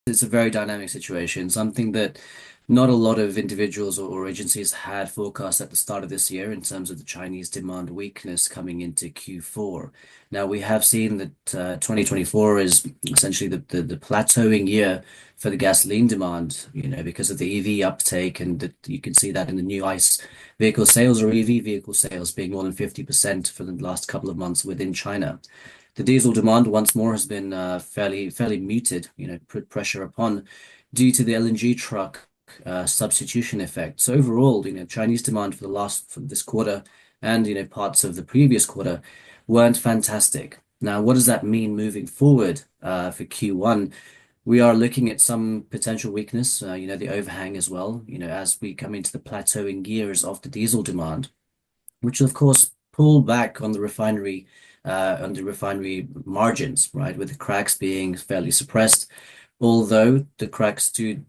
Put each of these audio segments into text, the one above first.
it's a very dynamic situation, something that not a lot of individuals or agencies had forecast at the start of this year in terms of the Chinese demand weakness coming into Q4. Now, we have seen that 2024 is essentially the plateauing year for the gasoline demand, because of the EV uptake, and that you can see that in the new ICE vehicle sales or EV vehicle sales being more than 50% for the last couple of months within China. The diesel demand once more has been fairly muted, put pressure upon due to the LNG truck substitution effect. So overall, Chinese demand for this quarter and parts of the previous quarter weren't fantastic. Now, what does that mean moving forward for Q1? We are looking at some potential weakness, the overhang as well, as we come into the plateauing years of the diesel demand, which of course pull back on the refinery margins, right? With the cracks being fairly suppressed, although the cracks do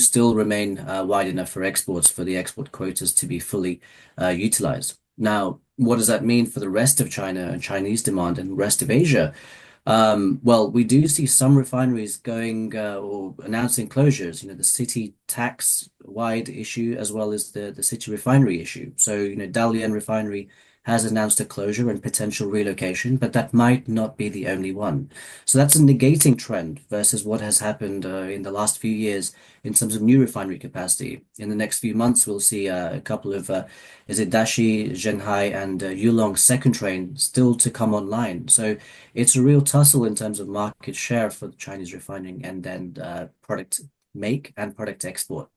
still remain wide enough for exports for the export quotas to be fully utilized. Now, what does that mean for the rest of China and Chinese demand and the rest of Asia? Well, we do see some refineries going or announcing closures, the city tax wide issue as well as the city refinery issue. So, Dalian refinery has announced a closure and potential relocation, but that might not be the only one. So that's a negating trend versus what has happened in the last few years in terms of new refinery capacity. In the next few months, we'll see a couple of, is it Dashi, Zhenhai, and Yulong second train still to come online. So it's a real tussle in terms of market share for the Chinese refining and then product make and product export.